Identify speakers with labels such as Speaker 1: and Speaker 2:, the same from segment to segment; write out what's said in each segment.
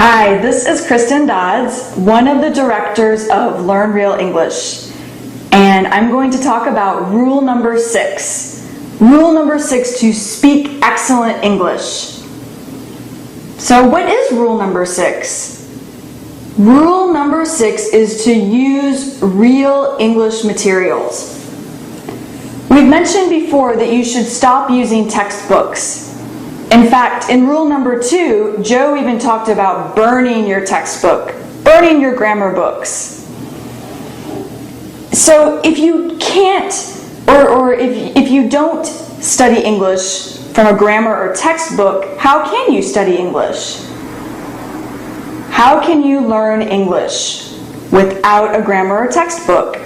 Speaker 1: Hi, this is Kristen Dodds, one of the directors of Learn Real English, and I'm going to talk about rule number 6. Rule number 6 to speak excellent English. So what is rule number 6? Rule number 6 is to use real English materials. We've mentioned before that you should stop using textbooks. In fact, in rule number 2, Joe even talked about burning your textbook, burning your grammar books. So if you can't, or if you don't study English from a grammar or textbook, how can you study English? How can you learn English without a grammar or textbook?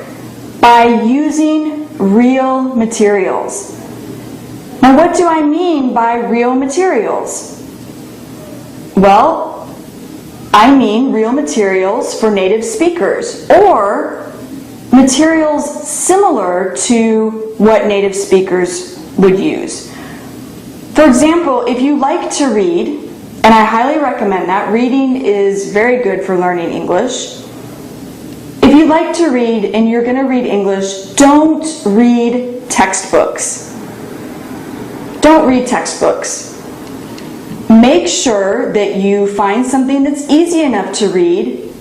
Speaker 1: By using real materials. Now, what do I mean by real materials? Well, I mean real materials for native speakers, or materials similar to what native speakers would use. For example, if you like to read, and I highly recommend that, reading is very good for learning English. If you like to read and you're going to read English, don't read textbooks. Don't read textbooks. Make sure that you find something that's easy enough to read,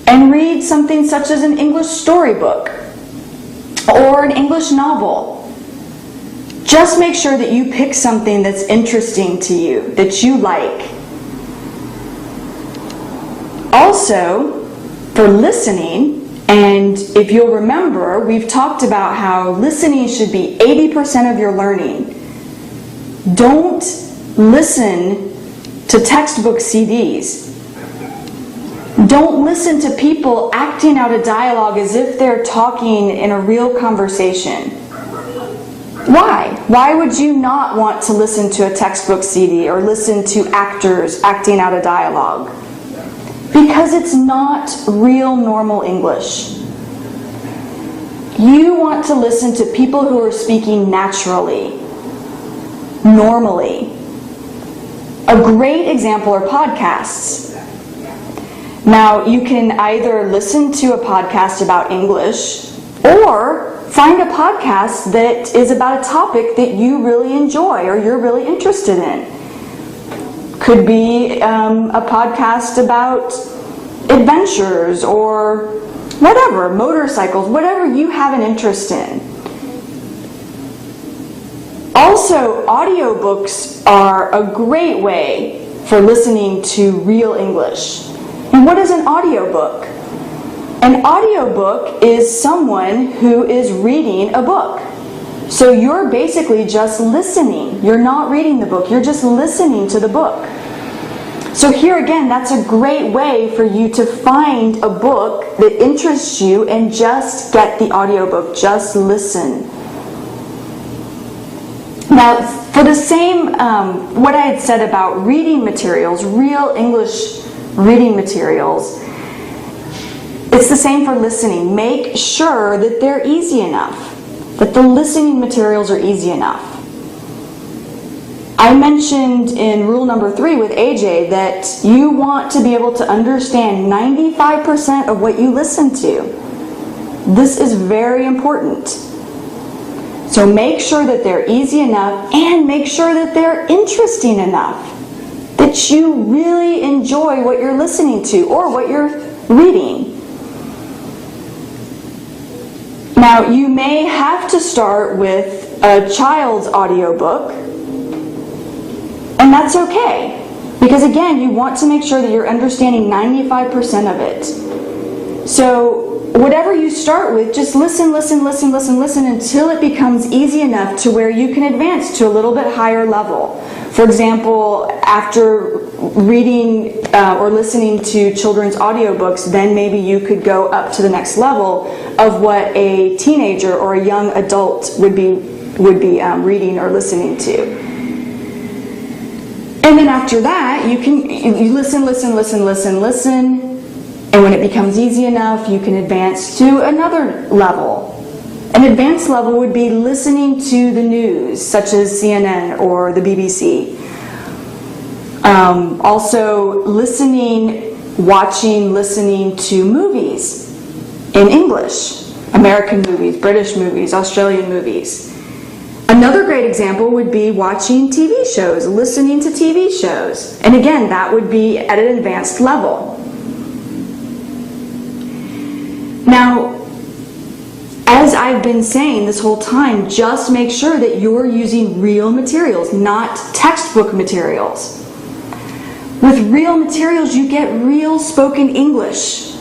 Speaker 1: and read something such as an English storybook or an English novel. Just make sure that you pick something that's interesting to you, that you like. Also, for listening, and if you'll remember, we've talked about how listening should be 80% of your learning. Don't listen to textbook CDs. Don't listen to people acting out a dialogue as if they're talking in a real conversation. Why? Why would you not want to listen to a textbook CD or listen to actors acting out a dialogue? Because it's not real normal English. You want to listen to people who are speaking naturally, normally. A great example are podcasts. Now, you can either listen to a podcast about English or find a podcast that is about a topic that you really enjoy or you're really interested in. Could be a podcast about adventures or whatever, motorcycles, whatever you have an interest in. Also, audiobooks are a great way for listening to real English. And what is an audiobook? An audiobook is someone who is reading a book. So you're basically just listening. You're not reading the book, you're just listening to the book. So here again, that's a great way for you to find a book that interests you and just get the audiobook, just listen. Now, for the same, what I had said about reading materials, real English reading materials, it's the same for listening. Make sure that they're easy enough, that the listening materials are easy enough. I mentioned in rule number 3 with AJ that you want to be able to understand 95% of what you listen to. This is very important. So make sure that they're easy enough and make sure that they're interesting enough, that you really enjoy what you're listening to or what you're reading. Now, you may have to start with a child's audiobook, and that's okay, because again, you want to make sure that you're understanding 95% of it. So whatever you start with, just listen until it becomes easy enough to where you can advance to a little bit higher level. For example, after reading or listening to children's audiobooks, then maybe you could go up to the next level of what a teenager or a young adult would be reading or listening to. And then after that, you listen, and when it becomes easy enough, you can advance to another level. An advanced level would be listening to the news, such as CNN or the BBC. Also listening to movies in English. American movies, British movies, Australian movies. Another great example would be watching TV shows, listening to TV shows. And again, that would be at an advanced level. Now, as I've been saying this whole time, just make sure that you're using real materials, not textbook materials. With real materials, you get real spoken English.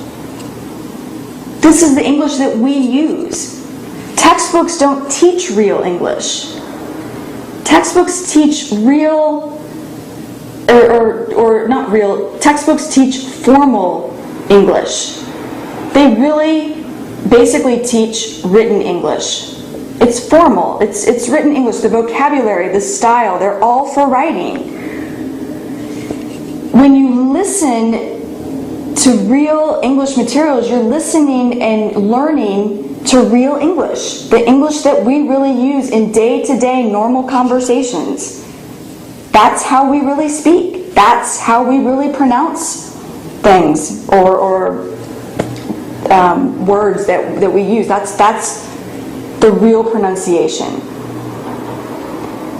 Speaker 1: This is the English that we use. Textbooks don't teach real English. Textbooks teach textbooks teach formal English. They really basically teach written English. It's formal, it's written English, the vocabulary, the style, they're all for writing. When you listen to real English materials, you're listening and learning to real English, the English that we really use in day-to-day normal conversations. That's how we really speak. That's how we really pronounce things or words that we use. That's the real pronunciation.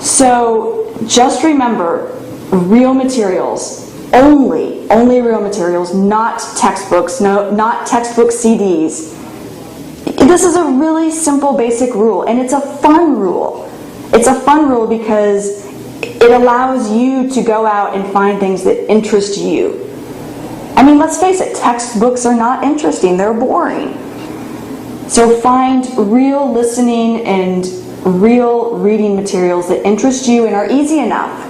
Speaker 1: So just remember, real materials. Only real materials, not textbooks, not textbook CDs. This is a really simple basic rule, and it's a fun rule. It's a fun rule because it allows you to go out and find things that interest you. I mean, let's face it, textbooks are not interesting, they're boring. So find real listening and real reading materials that interest you and are easy enough.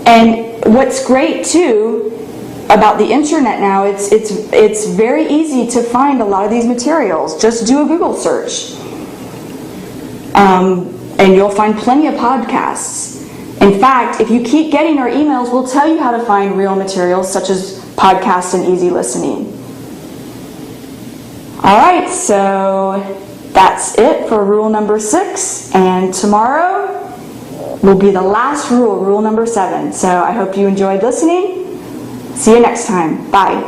Speaker 1: And what's great too about the internet now, it's very easy to find a lot of these materials. Just do a Google search. And you'll find plenty of podcasts. In fact, if you keep getting our emails, we'll tell you how to find real materials such as podcasts and easy listening. Alright, so that's it for rule number 6. And tomorrow will be the last rule, rule number 7. So I hope you enjoyed listening. See you next time. Bye.